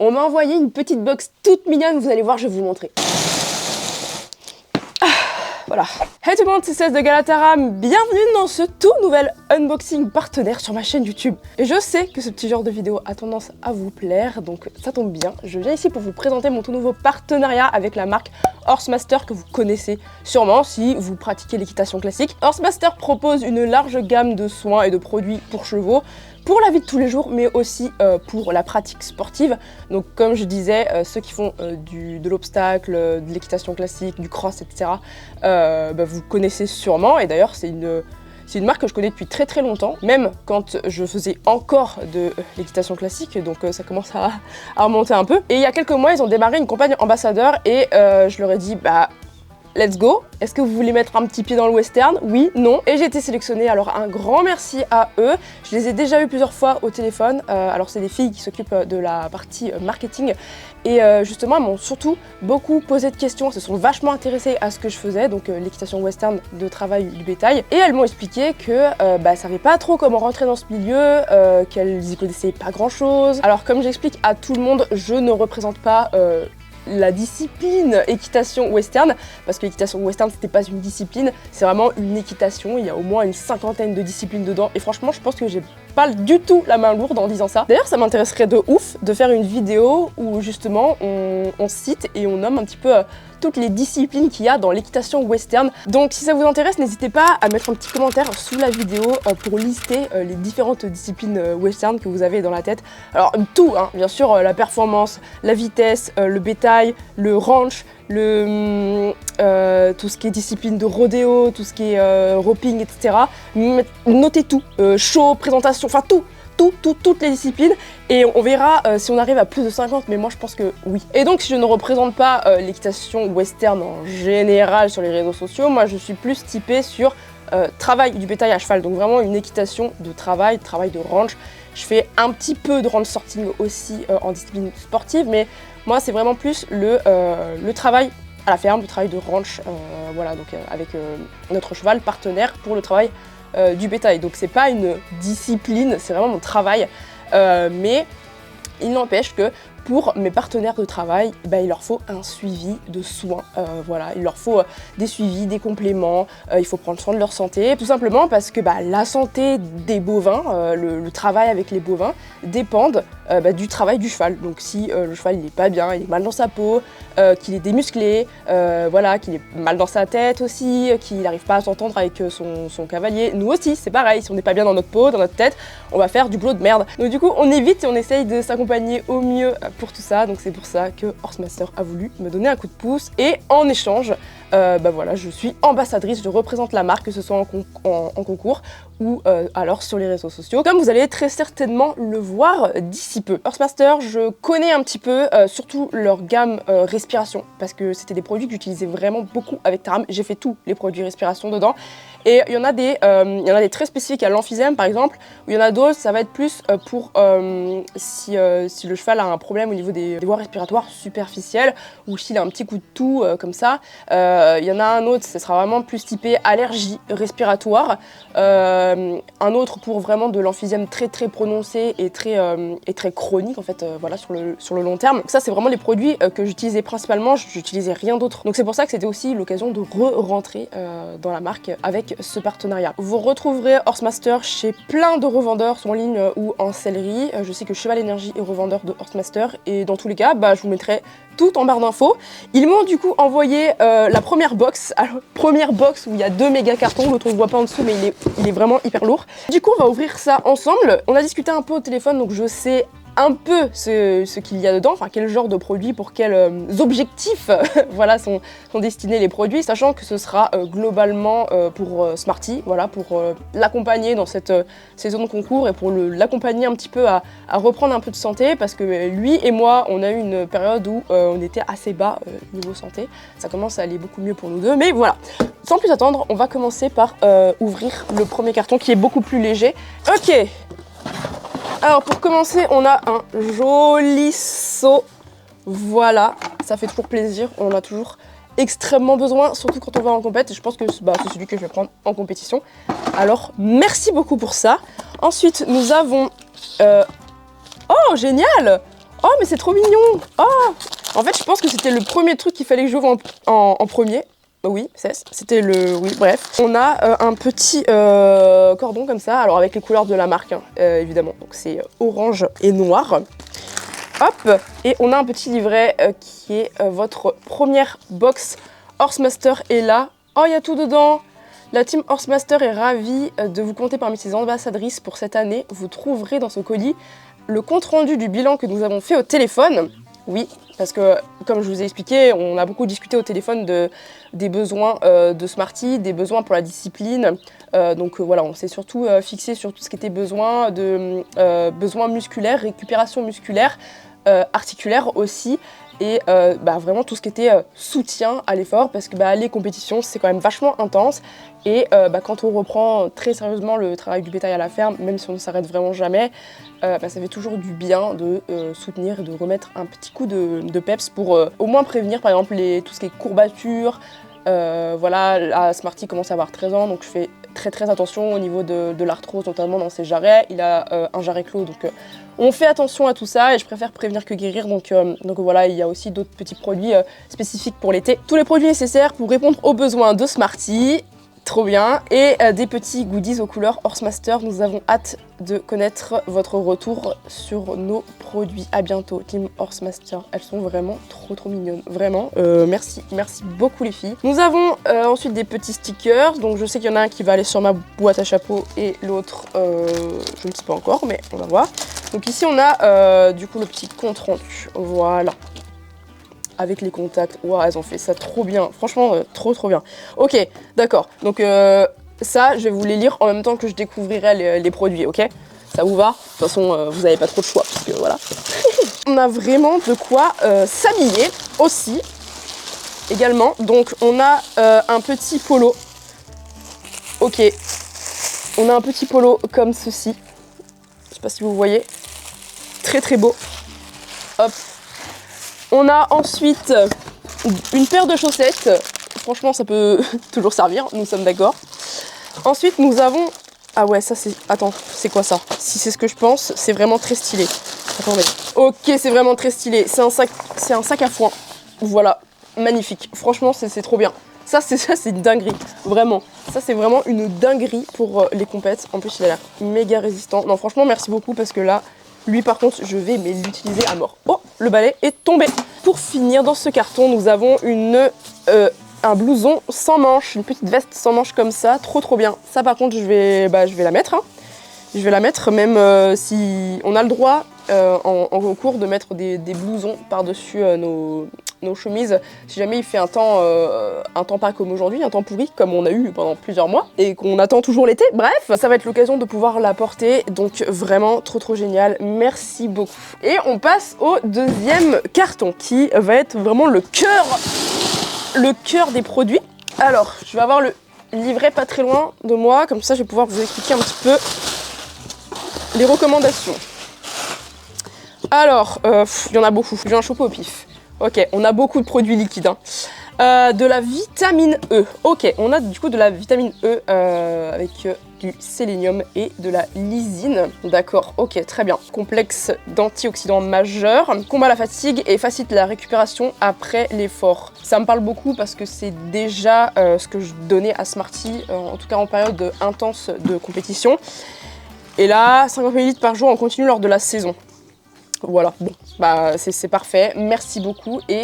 On m'a envoyé une petite box toute mignonne, vous allez voir, je vais vous montrer. Voilà. Hey tout le monde, c'est Cess de Galataram, bienvenue dans ce tout nouvel unboxing partenaire sur ma chaîne YouTube. Et je sais que ce petit genre de vidéo a tendance à vous plaire, donc ça tombe bien. Je viens ici pour vous présenter mon tout nouveau partenariat avec la marque Horsemaster que vous connaissez sûrement si vous pratiquez l'équitation classique. Horsemaster propose une large gamme de soins et de produits pour chevaux, pour la vie de tous les jours, mais aussi pour la pratique sportive. Donc comme je disais, ceux qui font de l'obstacle, de l'équitation classique, du cross, etc., vous connaissez sûrement. Et d'ailleurs, c'est une marque que je connais depuis très très longtemps, même quand je faisais encore de l'équitation classique, donc ça commence à remonter un peu. Et il y a quelques mois, ils ont démarré une campagne ambassadeur et je leur ai dit, let's go. Est-ce que vous voulez mettre un petit pied dans le western? Oui, non. Et j'ai été sélectionnée, alors un grand merci à eux. Je les ai déjà eu plusieurs fois au téléphone. Alors c'est des filles qui s'occupent de la partie marketing. Et justement, elles m'ont surtout beaucoup posé de questions. Elles se sont vachement intéressées à ce que je faisais, donc l'équitation western de travail du bétail. Et elles m'ont expliqué que elles savaient pas trop comment rentrer dans ce milieu, qu'elles y connaissaient pas grand chose. Alors comme j'explique à tout le monde, je ne représente pas la discipline équitation western, parce que l'équitation western c'était pas une discipline, c'est vraiment une équitation, il y a au moins une cinquantaine de disciplines dedans et franchement je pense que j'ai pas du tout la main lourde en disant ça. D'ailleurs ça m'intéresserait de ouf de faire une vidéo où justement on cite et on nomme un petit peu toutes les disciplines qu'il y a dans l'équitation western. Donc si ça vous intéresse, n'hésitez pas à mettre un petit commentaire sous la vidéo pour lister les différentes disciplines western que vous avez dans la tête. Alors tout, hein, bien sûr, la performance, la vitesse, le bétail, le ranch, tout ce qui est discipline de rodéo, tout ce qui est roping, etc. Notez tout, show, présentation, enfin tout. Toutes les disciplines et on verra si on arrive à plus de 50, mais moi je pense que oui. Et donc si je ne représente pas l'équitation western en général sur les réseaux sociaux, moi je suis plus typée sur travail du bétail à cheval, donc vraiment une équitation de travail de ranch. Je fais un petit peu de ranch sorting aussi en discipline sportive, mais moi c'est vraiment plus le travail à la ferme, le travail de ranch, voilà, donc avec notre cheval partenaire pour le travail du bétail. Donc c'est pas une discipline, c'est vraiment mon travail, mais il n'empêche que pour mes partenaires de travail, il leur faut un suivi de soins, voilà, il leur faut des suivis, des compléments, il faut prendre soin de leur santé, tout simplement parce que la santé des bovins, le travail avec les bovins dépendent du travail du cheval. Donc si le cheval il est pas bien, il est mal dans sa peau, qu'il est démusclé, voilà, qu'il est mal dans sa tête aussi, qu'il n'arrive pas à s'entendre avec son cavalier, nous aussi c'est pareil, si on n'est pas bien dans notre peau, dans notre tête, on va faire du boulot de merde. Donc du coup on évite et on essaye de s'accompagner au mieux pour tout ça, donc c'est pour ça que Horsemaster a voulu me donner un coup de pouce et en échange, voilà, je suis ambassadrice, je représente la marque, que ce soit en concours ou alors sur les réseaux sociaux, comme vous allez très certainement le voir d'ici peu. Horsemaster, je connais un petit peu, surtout leur gamme respiration, parce que c'était des produits que j'utilisais vraiment beaucoup avec Taram. J'ai fait tous les produits respiration dedans, et il y en a des très spécifiques à l'emphysème par exemple, ou il y en a d'autres, ça va être plus pour si le cheval a un problème au niveau des voies respiratoires superficielles, ou s'il a un petit coup de toux comme ça. Il y en a un autre, ce sera vraiment plus typé allergie respiratoire. Un autre pour vraiment de l'emphysème très très prononcé et très chronique en fait, voilà, sur le long terme. Donc ça c'est vraiment les produits que j'utilisais principalement, j'utilisais rien d'autre. Donc c'est pour ça que c'était aussi l'occasion de re-rentrer dans la marque avec ce partenariat. Vous retrouverez Horsemaster chez plein de revendeurs, soit en ligne ou en sellerie. Je sais que Cheval Énergie est revendeur de Horsemaster et dans tous les cas, je vous mettrai tout en barre d'infos. Ils m'ont du coup envoyé la première box. Alors, première box où il y a 2 méga cartons, l'autre on ne voit pas en dessous mais il est vraiment hyper lourd. Du coup on va ouvrir ça ensemble. On a discuté un peu au téléphone, donc je sais un peu ce qu'il y a dedans, enfin quel genre de produits, pour quels objectifs voilà, sont destinés les produits, sachant que ce sera globalement pour Smarty, voilà, pour l'accompagner dans cette saison de concours et pour l'accompagner un petit peu à reprendre un peu de santé, parce que lui et moi on a eu une période où on était assez bas niveau santé, ça commence à aller beaucoup mieux pour nous deux, mais voilà. Sans plus attendre, on va commencer par ouvrir le premier carton qui est beaucoup plus léger. Ok. Alors pour commencer, on a un joli seau, voilà, ça fait toujours plaisir, on en a toujours extrêmement besoin, surtout quand on va en compète, et je pense que c'est celui que je vais prendre en compétition. Alors merci beaucoup pour ça. Ensuite nous avons... Oh génial! Oh, mais c'est trop mignon. Oh. En fait, je pense que c'était le premier truc qu'il fallait que j'ouvre en premier. Oui, c'était le... Oui, bref. On a un petit cordon comme ça, alors avec les couleurs de la marque, hein, évidemment. Donc c'est orange et noir. Hop, et on a un petit livret qui est votre première box Horsemaster est là. Oh, il y a tout dedans. La team Horsemaster est ravie de vous compter parmi ses ambassadrices pour cette année. Vous trouverez dans ce colis le compte-rendu du bilan que nous avons fait au téléphone. Oui, parce que, comme je vous ai expliqué, on a beaucoup discuté au téléphone des besoins de Smarty, des besoins pour la discipline. Donc voilà, on s'est surtout fixé sur tout ce qui était besoins musculaires, récupération musculaire, articulaire aussi, et vraiment tout ce qui était soutien à l'effort, parce que les compétitions, c'est quand même vachement intense. Et quand on reprend très sérieusement le travail du bétail à la ferme, même si on ne s'arrête vraiment jamais, ça fait toujours du bien de soutenir et de remettre un petit coup de peps pour au moins prévenir par exemple tout ce qui est courbatures. Voilà, la Smarty commence à avoir 13 ans, donc je fais très attention au niveau de l'arthrose, notamment dans ses jarrets. Il a un jarret clos, donc on fait attention à tout ça et je préfère prévenir que guérir. Donc voilà, il y a aussi d'autres petits produits spécifiques pour l'été. Tous les produits nécessaires pour répondre aux besoins de Smarty. Trop bien. Et des petits goodies aux couleurs Horsemaster. Nous avons hâte de connaître votre retour sur nos produits. À bientôt, Team Horsemaster. Elles sont vraiment trop mignonnes. Vraiment. Merci beaucoup les filles. Nous avons ensuite des petits stickers. Donc je sais qu'il y en a un qui va aller sur ma boîte à chapeau et l'autre, je ne sais pas encore, mais on va voir. Donc ici on a du coup le petit compte rendu. Voilà. Avec les contacts. Waouh, elles ont fait ça trop bien. Franchement, trop bien. Ok, d'accord. Donc ça, je vais vous les lire en même temps que je découvrirai les produits, ok? Ça vous va? De toute façon, vous n'avez pas trop de choix, parce que voilà. On a vraiment de quoi s'habiller aussi, également. Donc on a un petit polo. Ok. On a un petit polo comme ceci. Je sais pas si vous voyez. Très beau. Hop. On a ensuite une paire de chaussettes. Franchement, ça peut toujours servir, nous sommes d'accord. Ensuite, nous avons... Ah ouais, ça c'est... Attends, c'est quoi ça? Si c'est ce que je pense, c'est vraiment très stylé. Attendez. Ok, c'est vraiment très stylé. C'est un sac à foin. Voilà, magnifique. Franchement, c'est trop bien. Ça, c'est une dinguerie. Vraiment. Ça, c'est vraiment une dinguerie pour les compètes. En plus, il a l'air méga résistant. Non, franchement, merci beaucoup parce que là... Lui par contre je vais l'utiliser à mort. Oh, le balai est tombé. Pour finir dans ce carton nous avons un blouson sans manches, une petite veste sans manches comme ça, trop bien. Ça par contre je vais la mettre. Hein. Je vais la mettre même si on a le droit en concours de mettre des blousons par-dessus nos chemises, si jamais il fait un temps pas comme aujourd'hui, un temps pourri comme on a eu pendant plusieurs mois et qu'on attend toujours l'été. Bref, ça va être l'occasion de pouvoir la porter, donc vraiment trop génial. Merci beaucoup. Et on passe au deuxième carton qui va être vraiment le cœur des produits. Alors, je vais avoir le livret pas très loin de moi, comme ça je vais pouvoir vous expliquer un petit peu les recommandations. Alors, il y en a beaucoup, je vais en choper au pif. Ok, on a beaucoup de produits liquides. Hein. De la vitamine E. Ok, on a du coup de la vitamine E avec du sélénium et de la lysine. D'accord, ok, très bien. Complexe d'antioxydants majeurs, combat la fatigue et facilite la récupération après l'effort. Ça me parle beaucoup parce que c'est déjà ce que je donnais à Smarty, en tout cas en période intense de compétition. Et là, 50 ml par jour en continu lors de la saison. Voilà, bon, c'est parfait, merci beaucoup et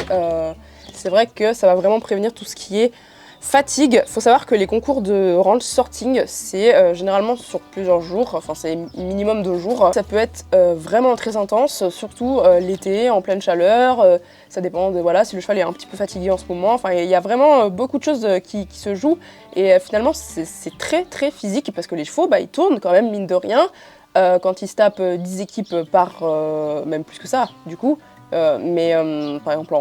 c'est vrai que ça va vraiment prévenir tout ce qui est fatigue. Faut savoir que les concours de range sorting, c'est généralement sur plusieurs jours, enfin c'est minimum 2 jours. Ça peut être vraiment très intense, surtout l'été, en pleine chaleur, ça dépend de voilà, si le cheval est un petit peu fatigué en ce moment. Enfin, il y a vraiment beaucoup de choses qui se jouent et finalement c'est très physique parce que les chevaux, ils tournent quand même mine de rien. Quand ils se tapent 10 équipes par, même plus que ça, du coup. Par exemple,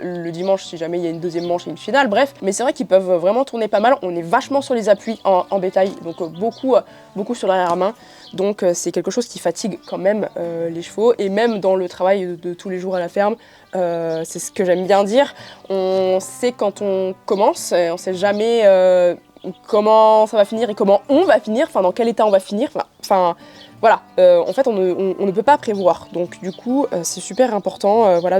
le dimanche, si jamais il y a une deuxième manche et une finale, bref. Mais c'est vrai qu'ils peuvent vraiment tourner pas mal. On est vachement sur les appuis en bétail, donc beaucoup sur l'arrière-main. Donc c'est quelque chose qui fatigue quand même les chevaux. Et même dans le travail de tous les jours à la ferme, c'est ce que j'aime bien dire. On sait quand on commence, et on sait jamais... comment ça va finir et comment on va finir, enfin dans quel état on va finir, enfin voilà, en fait on ne peut pas prévoir. Donc du coup c'est super important voilà,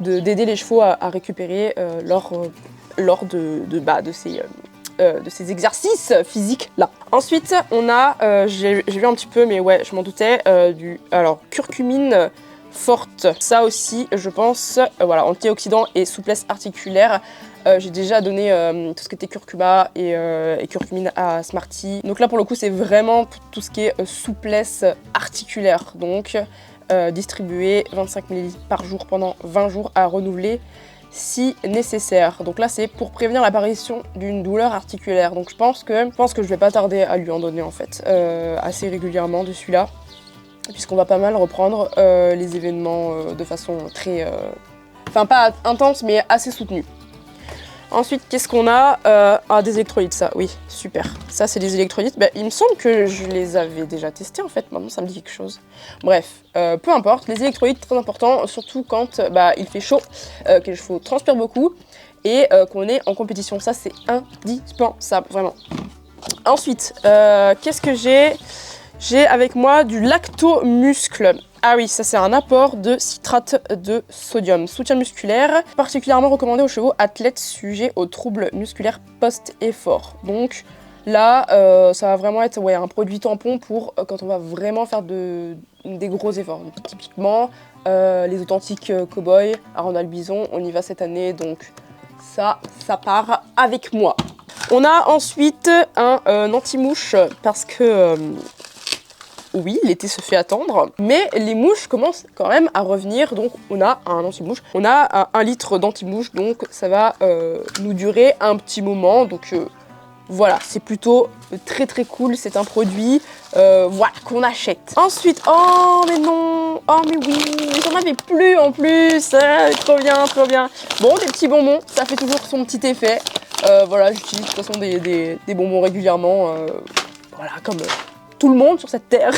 d'aider les chevaux à récupérer lors de ces exercices physiques là. Ensuite on a, j'ai vu un petit peu mais ouais je m'en doutais, alors curcumine forte. Ça aussi je pense, voilà, antioxydant et souplesse articulaire. J'ai déjà donné tout ce qui était curcuma et curcumine à Smarty. Donc là pour le coup c'est vraiment tout ce qui est souplesse articulaire. Donc distribuer 25 ml par jour pendant 20 jours à renouveler si nécessaire. Donc là c'est pour prévenir l'apparition d'une douleur articulaire. Donc je pense que je vais pas tarder à lui en donner en fait assez régulièrement de celui-là. Puisqu'on va pas mal reprendre les événements de façon très... Enfin pas intense mais assez soutenue. Ensuite, qu'est-ce qu'on a? Des électrolytes, ça, oui, super. Ça, c'est des électrolytes. Bah, il me semble que je les avais déjà testés, en fait. Maintenant, ça me dit quelque chose. Bref, peu importe. Les électrolytes, très important, surtout quand il fait chaud, que les chevaux transpirent beaucoup et qu'on est en compétition. Ça, c'est indispensable, vraiment. Ensuite, qu'est-ce que j'ai? J'ai avec moi du lactomuscle. Ah oui, ça c'est un apport de citrate de sodium. Soutien musculaire, particulièrement recommandé aux chevaux athlètes sujets aux troubles musculaires post-effort. Donc là, ça va vraiment être un produit tampon pour quand on va vraiment faire des gros efforts. Donc, typiquement, les authentiques cow-boys, Arnold Bison, on y va cette année, donc ça part avec moi. On a ensuite un anti-mouche parce que... oui, l'été se fait attendre, mais les mouches commencent quand même à revenir, donc on a un anti-mouche. On a 1 litre d'anti-mouche, donc ça va nous durer un petit moment, donc voilà, c'est plutôt très très cool, c'est un produit voilà, qu'on achète. Ensuite, oh mais non, oh mais oui, j'en avais plus en plus, trop bien, trop bien. Bon, des petits bonbons, ça fait toujours son petit effet. Voilà, j'utilise de toute façon des bonbons régulièrement, voilà, comme... tout le monde sur cette terre.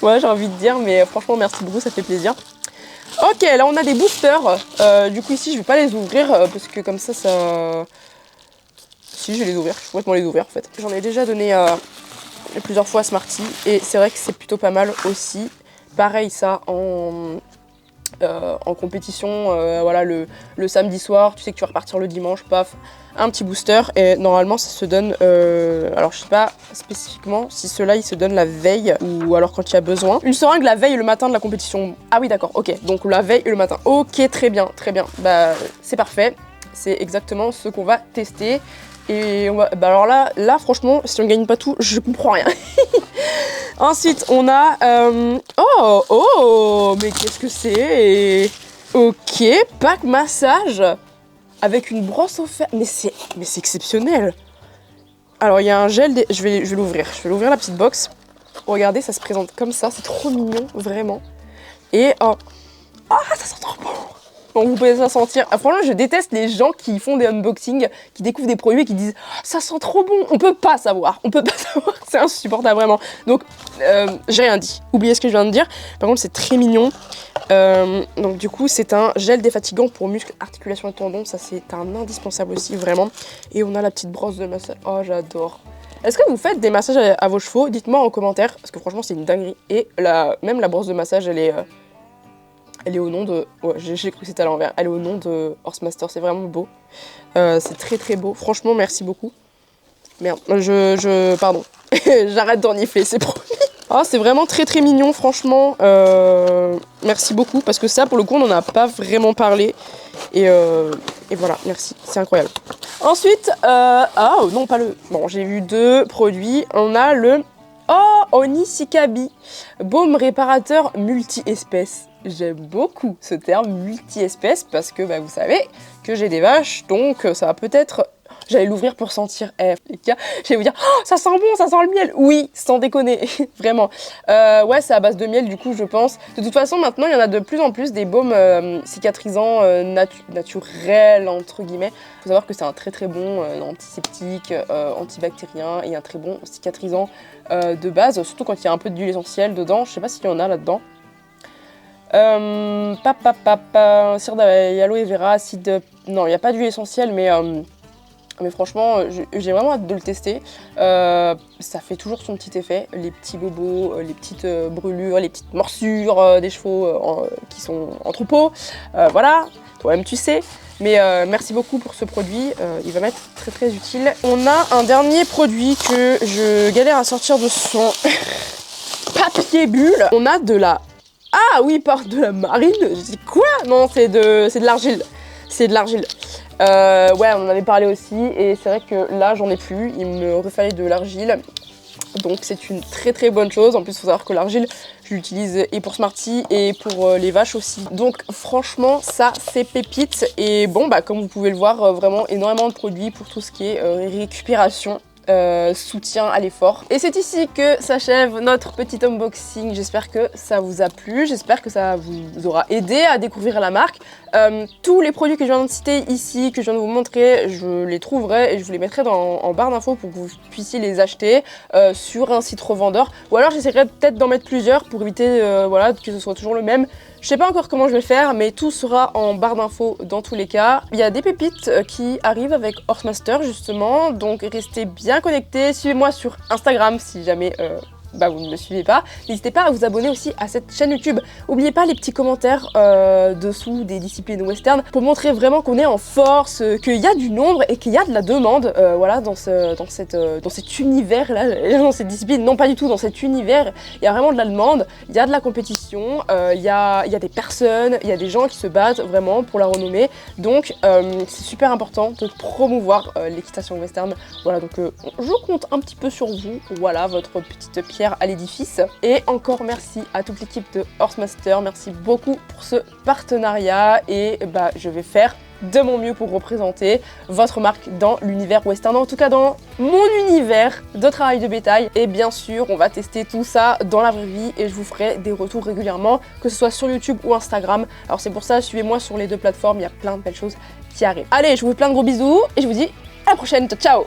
Ouais, j'ai envie de dire, mais franchement, merci beaucoup, ça fait plaisir. Ok, là on a des boosters. Du coup, ici, je vais pas les ouvrir parce que comme ça. Si, je vais les ouvrir, je vais complètement les ouvrir en fait. J'en ai déjà donné plusieurs fois à Smarty et c'est vrai que c'est plutôt pas mal aussi. Pareil, ça en compétition, voilà, le samedi soir, tu sais que tu vas repartir le dimanche, paf, un petit booster et normalement ça se donne, alors je sais pas spécifiquement si ceux-là ils se donnent la veille ou alors quand il y a besoin. Une seringue la veille et le matin de la compétition. Ah oui d'accord, ok, donc la veille et le matin. Ok, très bien, bah c'est parfait, c'est exactement ce qu'on va tester. Et on va, bah alors là franchement, si on gagne pas tout, je comprends rien. Ensuite, on a... oh, mais qu'est-ce que c'est? Ok, pack massage avec une brosse au fer. Mais c'est exceptionnel. Alors, il y a un gel... Je vais l'ouvrir. Je vais l'ouvrir, la petite box. Regardez, ça se présente comme ça. C'est trop mignon, vraiment. Et... oh, ça sent trop bon. Donc vous pouvez ça sentir. Franchement, je déteste les gens qui font des unboxings, qui découvrent des produits et qui disent « ça sent trop bon ». On peut pas savoir. C'est insupportable, vraiment. Donc, j'ai rien dit. Oubliez ce que je viens de dire. Par contre, c'est très mignon. Donc du coup, c'est un gel défatigant pour muscles, articulations et tendons. Ça, c'est un indispensable aussi, vraiment. Et on a la petite brosse de massage. Oh, j'adore. Est-ce que vous faites des massages à vos chevaux? Dites-moi en commentaire, parce que franchement, c'est une dinguerie. Et même la brosse de massage, elle est au nom de... Ouais, j'ai cru que c'était à l'envers. Elle est au nom de Horsemaster, c'est vraiment beau. C'est très très beau. Franchement, merci beaucoup. Merde, pardon. J'arrête d'ornifler, c'est promis. Oh, c'est vraiment très très mignon, franchement. Merci beaucoup, parce que ça, pour le coup, on n'en a pas vraiment parlé. Et voilà, merci, c'est incroyable. Ensuite, oh non, pas le... Bon, j'ai vu 2 produits. On a le... oh, Onisikabi, baume réparateur multi-espèces. J'aime beaucoup ce terme multi-espèces parce que vous savez que j'ai des vaches, donc ça va peut-être... J'allais l'ouvrir pour sentir, les gars, j'allais vous dire oh, ça sent bon, ça sent le miel. Oui, sans déconner, vraiment. Ouais, c'est à base de miel, du coup, je pense. De toute façon, maintenant, il y en a de plus en plus des baumes cicatrisants naturels, entre guillemets. Il faut savoir que c'est un très très bon antiseptique, antibactérien et un très bon cicatrisant de base, surtout quand il y a un peu d'huile essentielle dedans. Je sais pas s'il y en a là-dedans. Cire d'aloe vera, acide... Non, il n'y a pas d'huile essentielle, mais Mais franchement, j'ai vraiment hâte de le tester. Ça fait toujours son petit effet. Les petits bobos, les petites brûlures, les petites morsures des chevaux qui sont en troupeau. Voilà, toi-même tu sais. Mais merci beaucoup pour ce produit, il va m'être très très utile. On a un dernier produit que je galère à sortir de son papier bulle. On a de la... Ah oui, de la marine. Je dis quoi? Non, c'est de l'argile. C'est de l'argile. Ouais, on en avait parlé aussi et c'est vrai que là j'en ai plus, il me refallait de l'argile. Donc c'est une très très bonne chose. En plus il faut savoir que l'argile je l'utilise et pour Smarty et pour les vaches aussi. Donc franchement ça c'est pépite. Et bon bah comme vous pouvez le voir, vraiment énormément de produits pour tout ce qui est récupération. Soutien à l'effort. Et c'est ici que s'achève notre petit unboxing. J'espère que ça vous a plu, j'espère que ça vous aura aidé à découvrir la marque. Tous les produits que je viens de citer ici, que je viens de vous montrer, je les trouverai et je vous les mettrai en barre d'infos pour que vous puissiez les acheter sur un site revendeur. Ou alors j'essaierai peut-être d'en mettre plusieurs pour éviter voilà, que ce soit toujours le même. Je sais pas encore comment je vais faire, mais tout sera en barre d'infos dans tous les cas. Il y a des pépites qui arrivent avec Horsemaster justement, donc restez bien connectés. Suivez-moi sur Instagram si jamais vous ne me suivez pas. N'hésitez pas à vous abonner aussi à cette chaîne YouTube. N'oubliez pas les petits commentaires dessous des disciplines western pour montrer vraiment qu'on est en force, qu'il y a du nombre et qu'il y a de la demande voilà, dans cet univers-là, dans cette discipline. Non, pas du tout, dans cet univers, il y a vraiment de la demande, il y a de la compétition, il y a des personnes, il y a des gens qui se battent vraiment pour la renommée. Donc, c'est super important de promouvoir l'équitation western. Voilà, donc je compte un petit peu sur vous. Voilà, votre petite pierre à l'édifice. Et encore merci à toute l'équipe de Horsemaster, merci beaucoup pour ce partenariat et je vais faire de mon mieux pour représenter votre marque dans l'univers western, en tout cas dans mon univers de travail de bétail. Et bien sûr, on va tester tout ça dans la vraie vie et je vous ferai des retours régulièrement, que ce soit sur YouTube ou Instagram. Alors c'est pour ça, suivez-moi sur les deux plateformes, il y a plein de belles choses qui arrivent. Allez, je vous fais plein de gros bisous et je vous dis à la prochaine, ciao!